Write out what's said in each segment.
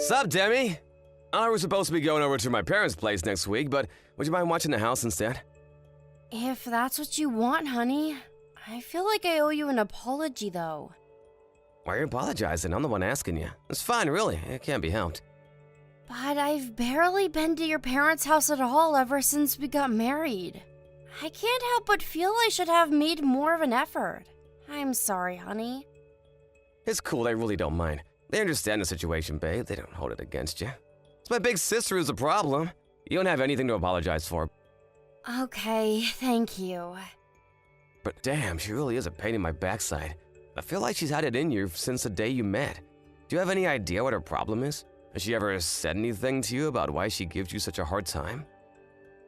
Sup, Demi? I was supposed to be going over to my parents' place next week, but would you mind watching the house instead? If that's what you want, honey. I feel like I owe you an apology, though. Why are you apologizing? I'm the one asking you. It's fine, really. It can't be helped. But I've barely been to your parents' house at all ever since we got married. I can't help but feel I should have made more of an effort. I'm sorry, honey. It's cool, they really don't mind. They understand the situation, babe. They don't hold it against you. It's my big sister who's the problem. You don't have anything to apologize for. Okay, thank you. But damn, she really is a pain in my backside. I feel like she's had it in you since the day you met. Do you have any idea what her problem is? Has she ever said anything to you about why she gives you such a hard time?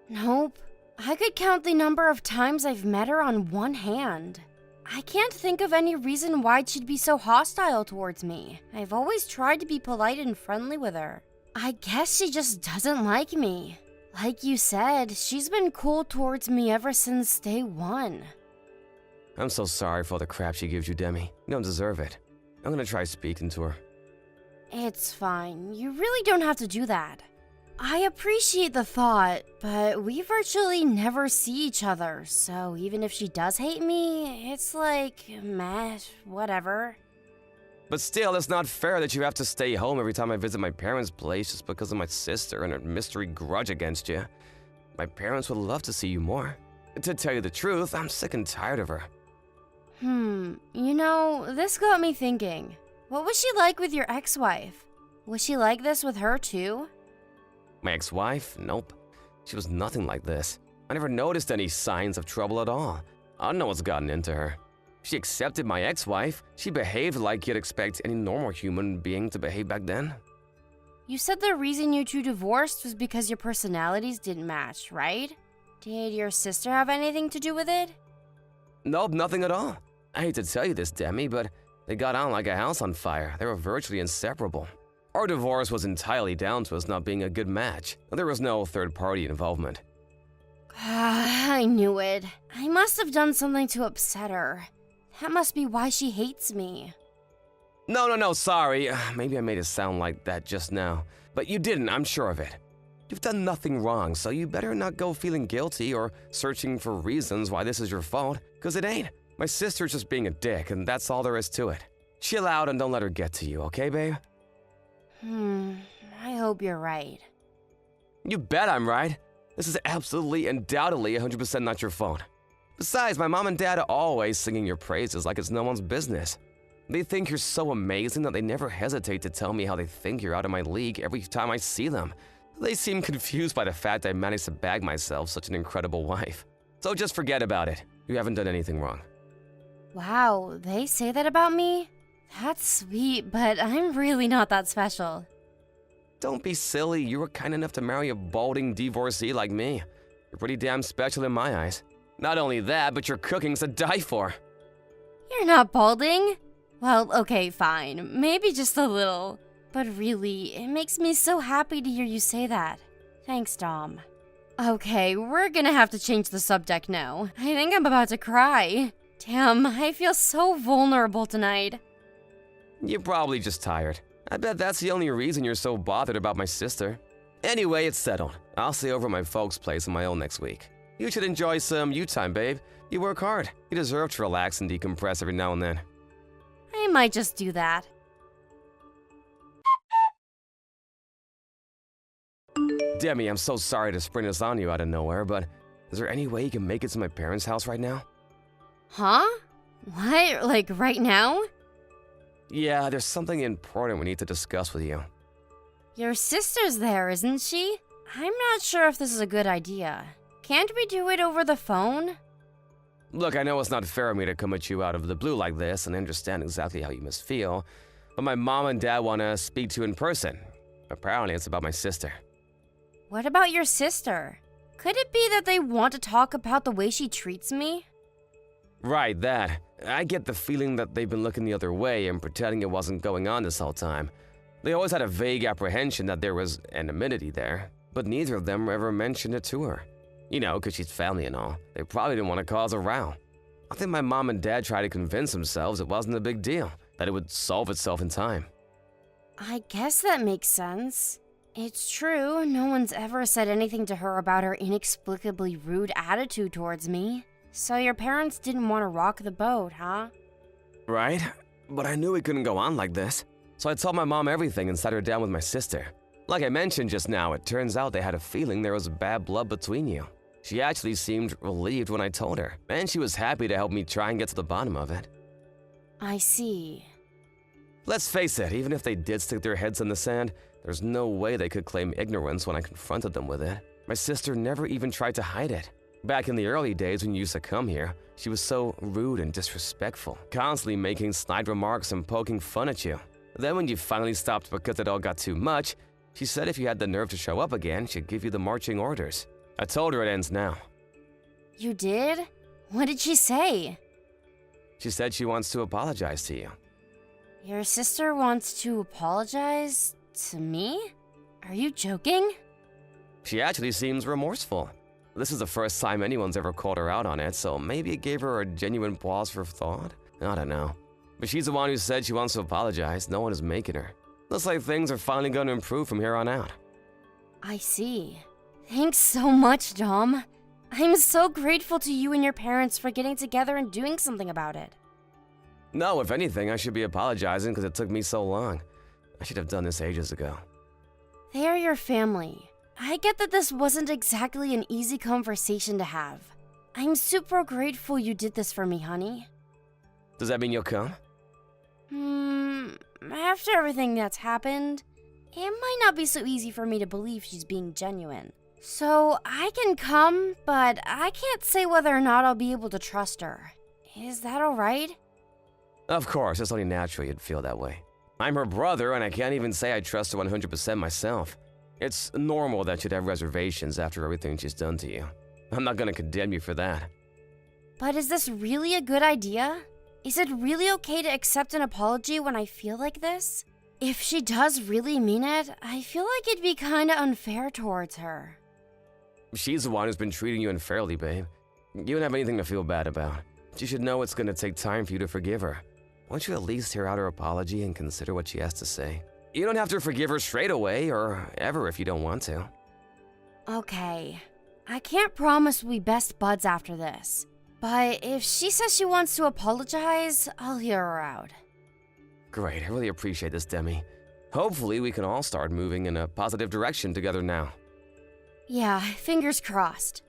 Nope. I could count the number of times I've met her on one hand. I can't think of any reason why she'd be so hostile towards me. I've always tried to be polite and friendly with her. I guess she just doesn't like me. Like you said, she's been cool towards me ever since day one. I'm so sorry for all the crap she gives you, Demi. You don't deserve it. I'm gonna try speaking to her. It's fine. You really don't have to do that. I appreciate the thought, but we virtually never see each other, so even if she does hate me, it's like, meh, whatever. But still, it's not fair that you have to stay home every time I visit my parents' place just because of my sister and her mystery grudge against you. My parents would love to see you more. To tell you the truth, I'm sick and tired of her. You know, this got me thinking. What was she like with your ex-wife? Was she like this with her too? My ex-wife? Nope. She was nothing like this. I never noticed any signs of trouble at all. I don't know what's gotten into her. She accepted my ex-wife. She behaved like you'd expect any normal human being to behave back then. You said the reason you two divorced was because your personalities didn't match, right? Did your sister have anything to do with it? Nope, nothing at all. I hate to tell you this, Demi, but they got on like a house on fire. They were virtually inseparable. Our divorce was entirely down to us not being a good match. There was no third-party involvement. I knew it. I must have done something to upset her. That must be why she hates me. No, sorry. Maybe I made it sound like that just now. But you didn't, I'm sure of it. You've done nothing wrong, so you better not go feeling guilty or searching for reasons why this is your fault, because it ain't. My sister's just being a dick, and that's all there is to it. Chill out and don't let her get to you, okay, babe? I hope you're right. You bet I'm right. This is absolutely, undoubtedly 100% not your fault. Besides, my mom and dad are always singing your praises like it's no one's business. They think you're so amazing that they never hesitate to tell me how they think you're out of my league every time I see them. They seem confused by the fact I managed to bag myself such an incredible wife. So just forget about it. You haven't done anything wrong. Wow, they say that about me? That's sweet, but I'm really not that special. Don't be silly. You were kind enough to marry a balding divorcee like me. You're pretty damn special in my eyes. Not only that, but your cooking's to die for. You're not balding? Well, okay, fine. Maybe just a little. But really, it makes me so happy to hear you say that. Thanks, Dom. Okay, we're gonna have to change the subject now. I think I'm about to cry. Damn, I feel so vulnerable tonight. You're probably just tired. I bet that's the only reason you're so bothered about my sister. Anyway, it's settled. I'll stay over at my folks' place on my own next week. You should enjoy some you time, babe. You work hard. You deserve to relax and decompress every now and then. I might just do that. Demi, I'm so sorry to spring this on you out of nowhere, but is there any way you can make it to my parents' house right now? Huh? What? Like right now? Yeah, there's something important we need to discuss with you. Your sister's there, isn't she? I'm not sure if this is a good idea. Can't we do it over the phone? Look, I know it's not fair of me to come at you out of the blue like this and understand exactly how you must feel, but my mom and dad want to speak to you in person. Apparently, it's about my sister. What about your sister? Could it be that they want to talk about the way she treats me? Right, that. I get the feeling that they've been looking the other way and pretending it wasn't going on this whole time. They always had a vague apprehension that there was anonymity there, but neither of them ever mentioned it to her. You know, because she's family and all. They probably didn't want to cause a row. I think my mom and dad tried to convince themselves it wasn't a big deal, that it would solve itself in time. I guess that makes sense. It's true, no one's ever said anything to her about her inexplicably rude attitude towards me. So your parents didn't want to rock the boat, huh? Right? But I knew it couldn't go on like this. So I told my mom everything and sat her down with my sister. Like I mentioned just now, it turns out they had a feeling there was bad blood between you. She actually seemed relieved when I told her, and she was happy to help me try and get to the bottom of it. I see. Let's face it, even if they did stick their heads in the sand, there's no way they could claim ignorance when I confronted them with it. My sister never even tried to hide it. Back in the early days when you used to come here, she was so rude and disrespectful, constantly making snide remarks and poking fun at you. Then when you finally stopped because it all got too much, she said if you had the nerve to show up again, she'd give you the marching orders. I told her it ends now. You did? What did she say? She said she wants to apologize to you. Your sister wants to apologize to me? Are you joking? She actually seems remorseful. This is the first time anyone's ever called her out on it, so maybe it gave her a genuine pause for thought? I don't know. But she's the one who said she wants to apologize. No one is making her. Looks like things are finally going to improve from here on out. I see. Thanks so much, Dom. I'm so grateful to you and your parents for getting together and doing something about it. No, if anything, I should be apologizing because it took me so long. I should have done this ages ago. They are your family. I get that this wasn't exactly an easy conversation to have. I'm super grateful you did this for me, honey. Does that mean you'll come? After everything that's happened, it might not be so easy for me to believe she's being genuine. So I can come, but I can't say whether or not I'll be able to trust her. Is that alright? Of course, it's only natural you'd feel that way. I'm her brother, and I can't even say I trust her 100% myself. It's normal that you'd have reservations after everything she's done to you. I'm not gonna condemn you for that. But is this really a good idea? Is it really okay to accept an apology when I feel like this? If she does really mean it, I feel like it'd be kinda unfair towards her. She's the one who's been treating you unfairly, babe. You don't have anything to feel bad about. She should know it's gonna take time for you to forgive her. Won't you at least hear out her apology and consider what she has to say? You don't have to forgive her straight away or ever if you don't want to. Okay. I can't promise we'll be best buds after this. But if she says she wants to apologize, I'll hear her out. Great, I really appreciate this, Demi. Hopefully we can all start moving in a positive direction together now. Yeah, fingers crossed.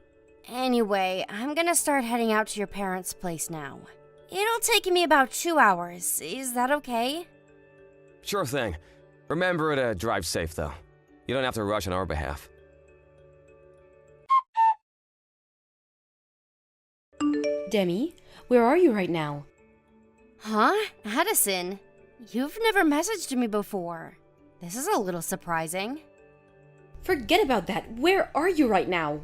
Anyway, I'm gonna start heading out to your parents' place now. It'll take me about 2 hours. Is that okay? Sure thing. Remember to drive safe, though. You don't have to rush on our behalf. Demi, where are you right now? Huh? Addison, you've never messaged me before. This is a little surprising. Forget about that. Where are you right now?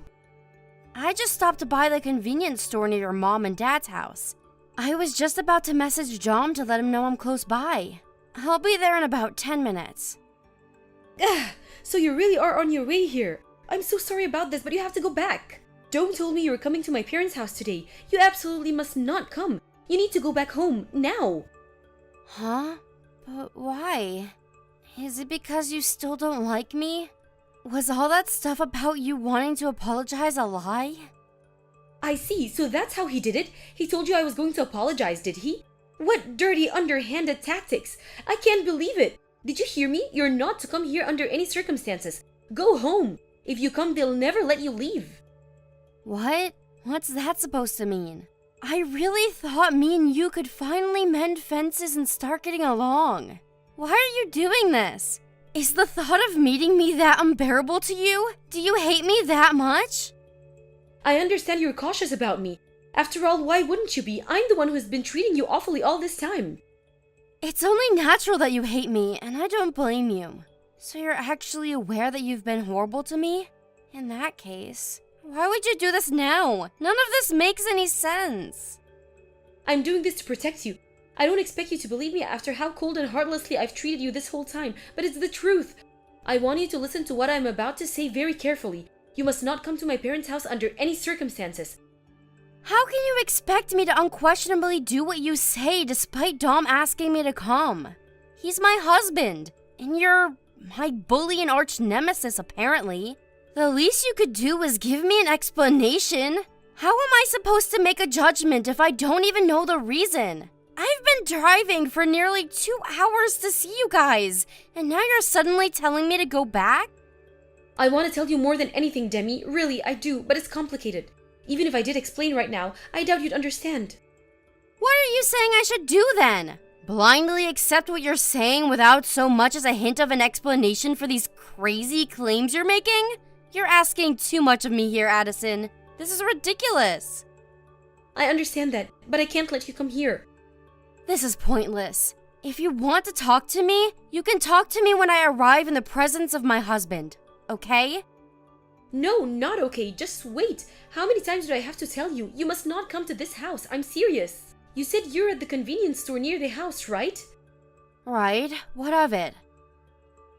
I just stopped by the convenience store near your mom and dad's house. I was just about to message John to let him know I'm close by. I'll be there in about 10 minutes. So you really are on your way here. I'm so sorry about this, but you have to go back. Dome told me you were coming to my parents' house today. You absolutely must not come. You need to go back home, now. Huh? But why? Is it because you still don't like me? Was all that stuff about you wanting to apologize a lie? I see, so that's how he did it? He told you I was going to apologize, did he? What dirty, underhanded tactics! I can't believe it! Did you hear me? You're not to come here under any circumstances. Go home! If you come, they'll never let you leave. What? What's that supposed to mean? I really thought me and you could finally mend fences and start getting along. Why are you doing this? Is the thought of meeting me that unbearable to you? Do you hate me that much? I understand you're cautious about me. After all, why wouldn't you be? I'm the one who's been treating you awfully all this time. It's only natural that you hate me, and I don't blame you. So you're actually aware that you've been horrible to me? In that case, why would you do this now? None of this makes any sense. I'm doing this to protect you. I don't expect you to believe me after how cold and heartlessly I've treated you this whole time, but it's the truth. I want you to listen to what I'm about to say very carefully. You must not come to my parents' house under any circumstances. How can you expect me to unquestionably do what you say despite Dom asking me to come? He's my husband, And you're my bully and arch nemesis, apparently. The least you could do is give me an explanation. How am I supposed to make a judgment if I don't even know the reason? I've been driving for nearly 2 hours to see you guys, and now you're suddenly telling me to go back? I want to tell you more than anything, Demi. Really, I do, but it's complicated. Even if I did explain right now, I doubt you'd understand. What are you saying I should do then? Blindly accept what you're saying without so much as a hint of an explanation for these crazy claims you're making? You're asking too much of me here, Addison. This is ridiculous. I understand that, but I can't let you come here. This is pointless. If you want to talk to me, you can talk to me when I arrive in the presence of my husband, okay? No, not okay. Just wait. How many times do I have to tell you? You must not come to this house. I'm serious. You said you're at the convenience store near the house, right? Right. What of it?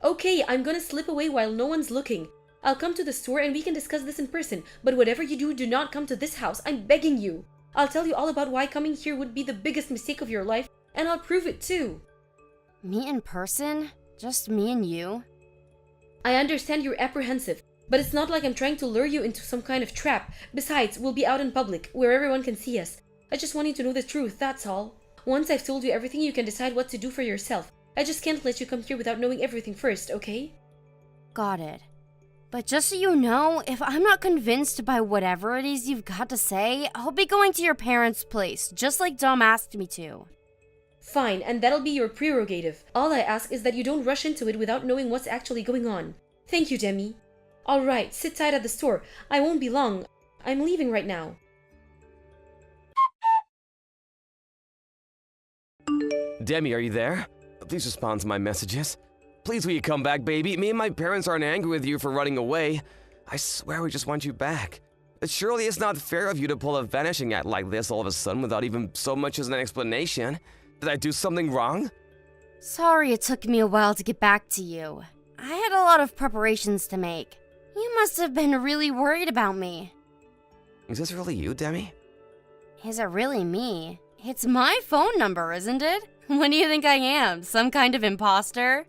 Okay, I'm gonna slip away while no one's looking. I'll come to the store and we can discuss this in person, but whatever you do, do not come to this house. I'm begging you. I'll tell you all about why coming here would be the biggest mistake of your life, and I'll prove it too. Me in person? Just me and you? I understand you're apprehensive, but it's not like I'm trying to lure you into some kind of trap. Besides, we'll be out in public, where everyone can see us. I just want you to know the truth, that's all. Once I've told you everything, you can decide what to do for yourself. I just can't let you come here without knowing everything first, okay? Got it. But just so you know, if I'm not convinced by whatever it is you've got to say, I'll be going to your parents' place, just like Dom asked me to. Fine, and that'll be your prerogative. All I ask is that you don't rush into it without knowing what's actually going on. Thank you, Demi. Alright, sit tight at the store. I won't be long. I'm leaving right now. Demi, are you there? Please respond to my messages. Please will you come back, baby? Me and my parents aren't angry with you for running away. I swear we just want you back. Surely it's not fair of you to pull a vanishing act like this all of a sudden without even so much as an explanation. Did I do something wrong? Sorry it took me a while to get back to you. I had a lot of preparations to make. You must have been really worried about me. Is this really you, Demi? Is it really me? It's my phone number, isn't it? What do you think I am? Some kind of imposter?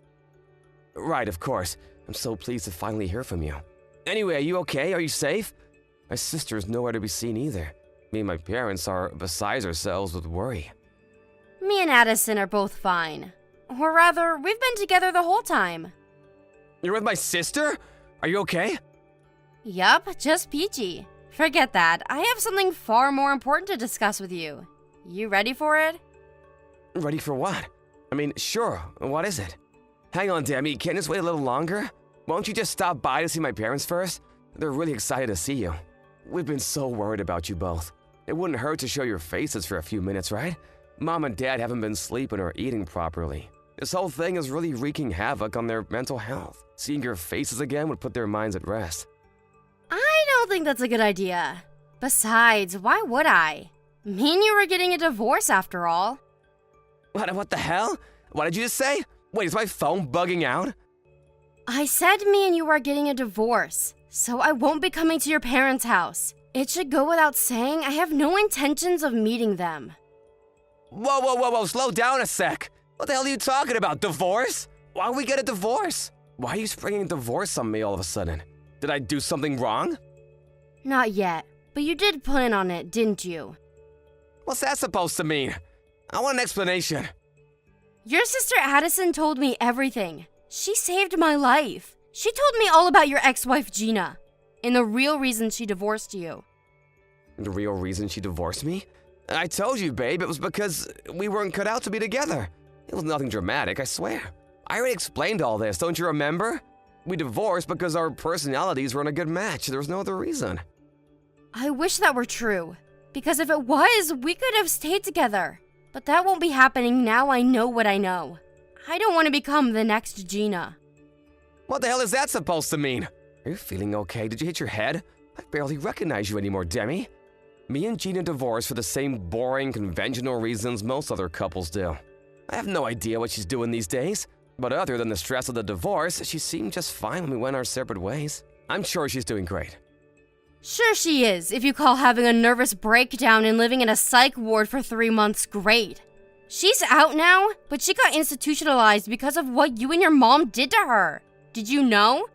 Right, of course. I'm so pleased to finally hear from you. Anyway, are you okay? Are you safe? My sister is nowhere to be seen either. Me and my parents are beside ourselves with worry. Me and Addison are both fine. Or rather, we've been together the whole time. You're with my sister? Are you okay? Yup, just peachy. Forget that. I have something far more important to discuss with you. You ready for it? Ready for what? I mean, sure. What is it? Hang on, Demi. Can't this wait a little longer? Won't you just stop by to see my parents first? They're really excited to see you. We've been so worried about you both. It wouldn't hurt to show your faces for a few minutes, right? Mom and Dad haven't been sleeping or eating properly. This whole thing is really wreaking havoc on their mental health. Seeing your faces again would put their minds at rest. I don't think that's a good idea. Besides, why would I? Me and you were getting a divorce after all. What the hell? What did you just say? Wait, is my phone bugging out? I said me and you are getting a divorce, so I won't be coming to your parents' house. It should go without saying I have no intentions of meeting them. Whoa, slow down a sec. What the hell are you talking about? Divorce? Why would we get a divorce? Why are you springing divorce on me all of a sudden? Did I do something wrong? Not yet, but you did plan on it, didn't you? What's that supposed to mean? I want an explanation. Your sister Addison told me everything. She saved my life. She told me all about your ex-wife Gina, and the real reason she divorced you. The real reason she divorced me? I told you, babe, it was because we weren't cut out to be together. It was nothing dramatic, I swear. I already explained all this, don't you remember? We divorced because our personalities weren't a good match. There was no other reason. I wish that were true, because if it was, we could have stayed together. But that won't be happening now I know what I know. I don't want to become the next Gina. What the hell is that supposed to mean? Are you feeling okay? Did you hit your head? I barely recognize you anymore, Demi. Me and Gina divorced for the same boring, conventional reasons most other couples do. I have no idea what she's doing these days, but other than the stress of the divorce, she seemed just fine when we went our separate ways. I'm sure she's doing great. Sure she is, if you call having a nervous breakdown and living in a psych ward for 3 months great. She's out now, but she got institutionalized because of what you and your mom did to her. Did you know?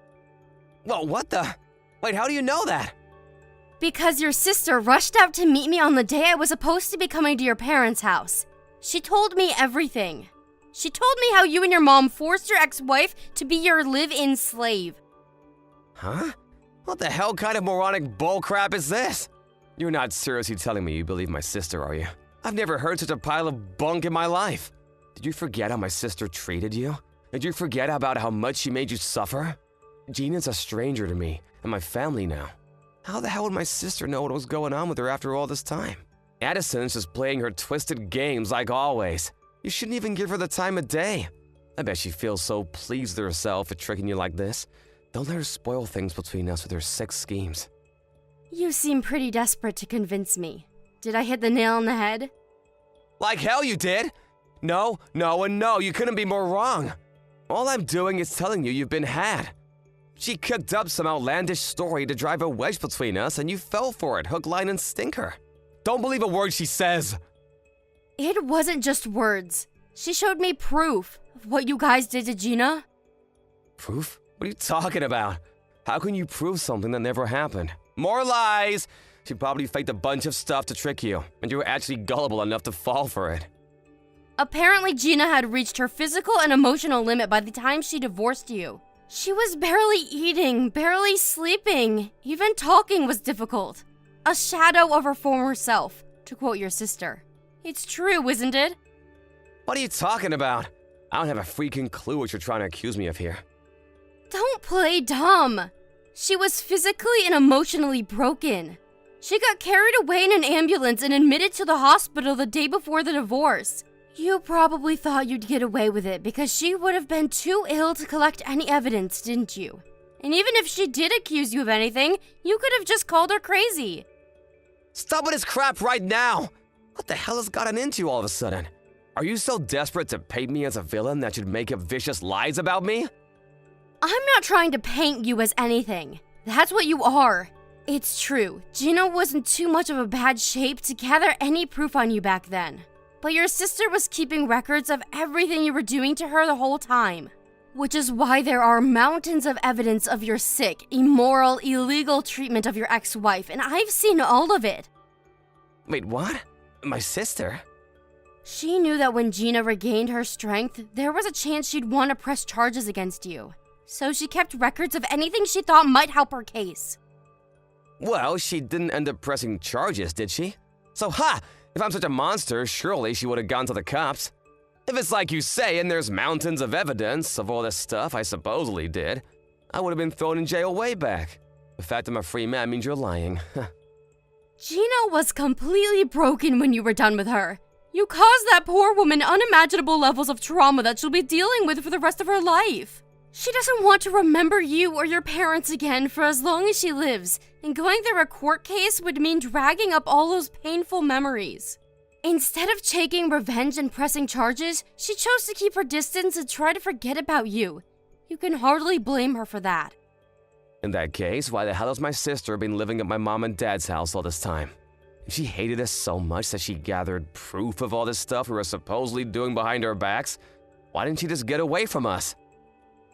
Well, what the? Wait, how do you know that? Because your sister rushed out to meet me on the day I was supposed to be coming to your parents' house. She told me everything. She told me how you and your mom forced your ex-wife to be your live-in slave. Huh? What the hell kind of moronic bullcrap is this? You're not seriously telling me you believe my sister, are you? I've never heard such a pile of bunk in my life. Did you forget how my sister treated you? Did you forget about how much she made you suffer? Gina's a stranger to me and my family now. How the hell would my sister know what was going on with her after all this time? Addison's just playing her twisted games like always. You shouldn't even give her the time of day. I bet she feels so pleased with herself for tricking you like this. Don't let her spoil things between us with her sick schemes. You seem pretty desperate to convince me. Did I hit the nail on the head? Like hell you did! No, no, and no, you couldn't be more wrong. All I'm doing is telling you you've been had. She cooked up some outlandish story to drive a wedge between us and you fell for it, hook, line, and sinker. Don't believe a word she says. It wasn't just words. She showed me proof of what you guys did to Gina. Proof? What are you talking about? How can you prove something that never happened? More lies! She probably faked a bunch of stuff to trick you, and you were actually gullible enough to fall for it. Apparently, Gina had reached her physical and emotional limit by the time she divorced you. She was barely eating, barely sleeping. Even talking was difficult. A shadow of her former self, to quote your sister. It's true, isn't it? What are you talking about? I don't have a freaking clue what you're trying to accuse me of here. Don't play dumb. She was physically and emotionally broken. She got carried away in an ambulance and admitted to the hospital the day before the divorce. You probably thought you'd get away with it because she would have been too ill to collect any evidence, didn't you? And even if she did accuse you of anything, you could have just called her crazy. Stop with this crap right now! What the hell has gotten into you all of a sudden? Are you so desperate to paint me as a villain that you'd make up vicious lies about me? I'm not trying to paint you as anything. That's what you are. It's true, Gina was in too much of a bad shape to gather any proof on you back then. But your sister was keeping records of everything you were doing to her the whole time. Which is why there are mountains of evidence of your sick, immoral, illegal treatment of your ex-wife, and I've seen all of it. Wait, what? My sister? She knew that when Gina regained her strength, there was a chance she'd want to press charges against you. So she kept records of anything she thought might help her case. Well, she didn't end up pressing charges, did she? So, if I'm such a monster, surely she would have gone to the cops. If it's like you say and there's mountains of evidence of all this stuff I supposedly did, I would have been thrown in jail way back. The fact I'm a free man means you're lying. Gina was completely broken when you were done with her. You caused that poor woman unimaginable levels of trauma that she'll be dealing with for the rest of her life. She doesn't want to remember you or your parents again for as long as she lives, and going through a court case would mean dragging up all those painful memories. Instead of taking revenge and pressing charges, she chose to keep her distance and try to forget about you. You can hardly blame her for that. In that case, why the hell has my sister been living at my mom and dad's house all this time? If she hated us so much that she gathered proof of all this stuff we were supposedly doing behind our backs, why didn't she just get away from us?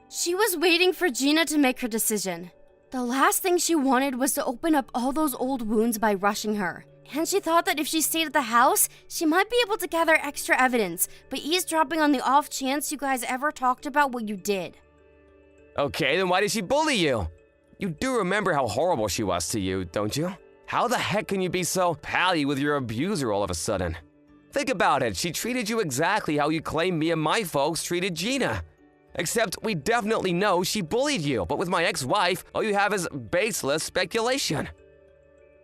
She was waiting for Gina to make her decision. The last thing she wanted was to open up all those old wounds by rushing her. And she thought that if she stayed at the house, she might be able to gather extra evidence by eavesdropping on the off chance you guys ever talked about what you did. Okay, then why did she bully you? You do remember how horrible she was to you, don't you? How the heck can you be so pally with your abuser all of a sudden? Think about it, she treated you exactly how you claim me and my folks treated Gina. Except we definitely know she bullied you, but with my ex-wife, all you have is baseless speculation.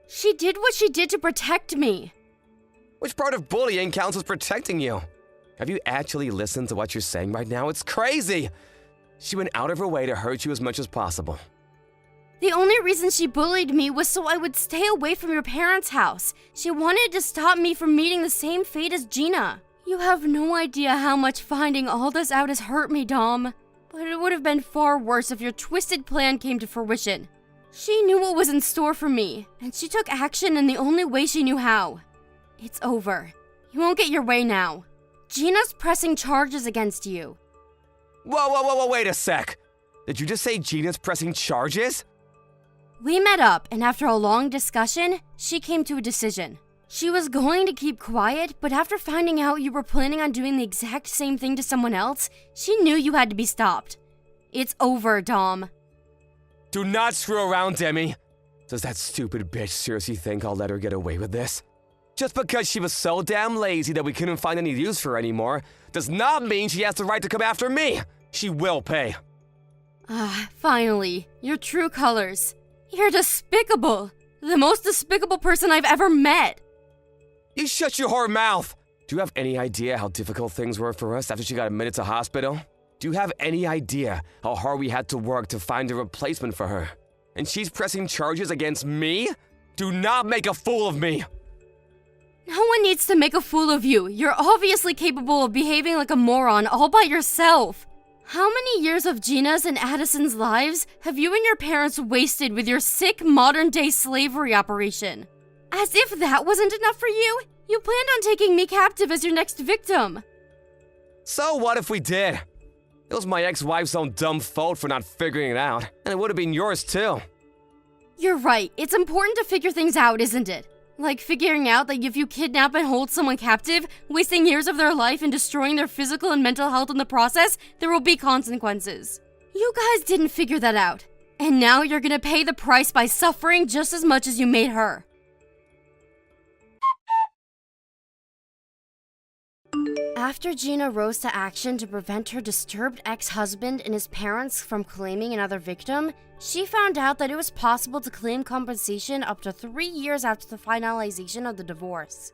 She did what she did to protect me. Which part of bullying counts as protecting you? Have you actually listened to what you're saying right now? It's crazy! She went out of her way to hurt you as much as possible. The only reason she bullied me was so I would stay away from your parents' house. She wanted to stop me from meeting the same fate as Gina. You have no idea how much finding all this out has hurt me, Dom. But it would have been far worse if your twisted plan came to fruition. She knew what was in store for me, and she took action in the only way she knew how. It's over. You won't get your way now. Gina's pressing charges against you. Whoa, wait a sec. Did you just say Gina's pressing charges? We met up, and after a long discussion, she came to a decision. She was going to keep quiet, but after finding out you were planning on doing the exact same thing to someone else, she knew you had to be stopped. It's over, Dom. Do not screw around, Demi. Does that stupid bitch seriously think I'll let her get away with this? Just because she was so damn lazy that we couldn't find any use for her anymore does not mean she has the right to come after me. She will pay. Finally, your true colors. You're despicable. The most despicable person I've ever met. You shut your whore mouth. Do you have any idea how difficult things were for us after she got admitted to hospital? Do you have any idea how hard we had to work to find a replacement for her? And she's pressing charges against me? Do not make a fool of me. No one needs to make a fool of you. You're obviously capable of behaving like a moron all by yourself. How many years of Gina's and Addison's lives have you and your parents wasted with your sick modern-day slavery operation? As if that wasn't enough for you, you planned on taking me captive as your next victim. So what if we did? It was my ex-wife's own dumb fault for not figuring it out, and it would have been yours too. You're right. It's important to figure things out, isn't it? Like figuring out that if you kidnap and hold someone captive, wasting years of their life and destroying their physical and mental health in the process, there will be consequences. You guys didn't figure that out. And now you're gonna pay the price by suffering just as much as you made her. After Gina rose to action to prevent her disturbed ex-husband and his parents from claiming another victim, she found out that it was possible to claim compensation up to 3 years after the finalization of the divorce.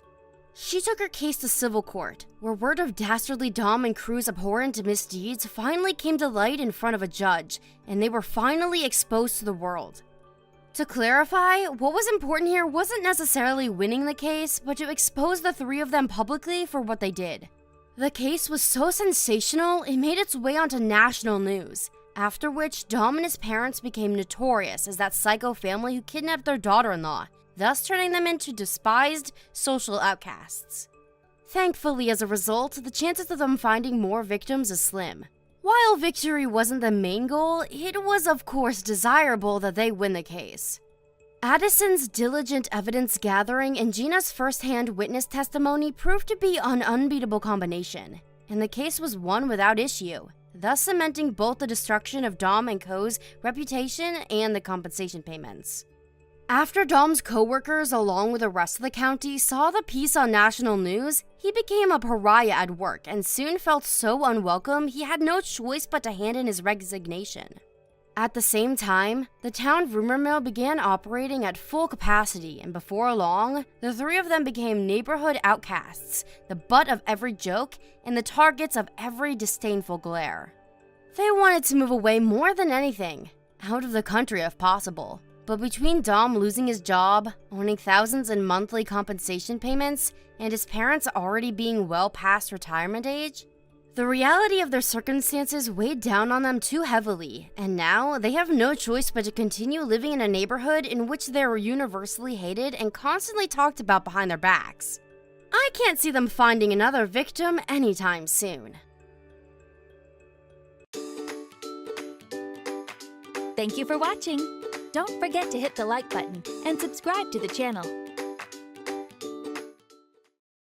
She took her case to civil court, where word of dastardly Dom and Crew's abhorrent misdeeds finally came to light in front of a judge, and they were finally exposed to the world. To clarify, what was important here wasn't necessarily winning the case, but to expose the three of them publicly for what they did. The case was so sensational, it made its way onto national news, after which Dom and his parents became notorious as that psycho family who kidnapped their daughter-in-law, thus turning them into despised social outcasts. Thankfully, as a result, the chances of them finding more victims is slim. While victory wasn't the main goal, it was of course desirable that they win the case. Addison's diligent evidence gathering and Gina's first-hand witness testimony proved to be an unbeatable combination, and the case was won without issue, thus cementing both the destruction of Dom and Co.'s reputation and the compensation payments. After Dom's co-workers, along with the rest of the county, saw the piece on national news, he became a pariah at work and soon felt so unwelcome he had no choice but to hand in his resignation. At the same time, the town rumor mill began operating at full capacity, and before long, the three of them became neighborhood outcasts, the butt of every joke, and the targets of every disdainful glare. They wanted to move away more than anything, out of the country if possible. But between Dom losing his job, owning thousands in monthly compensation payments, and his parents already being well past retirement age, the reality of their circumstances weighed down on them too heavily, and now they have no choice but to continue living in a neighborhood in which they were universally hated and constantly talked about behind their backs. I can't see them finding another victim anytime soon. Thank you for watching. Don't forget to hit the like button and subscribe to the channel.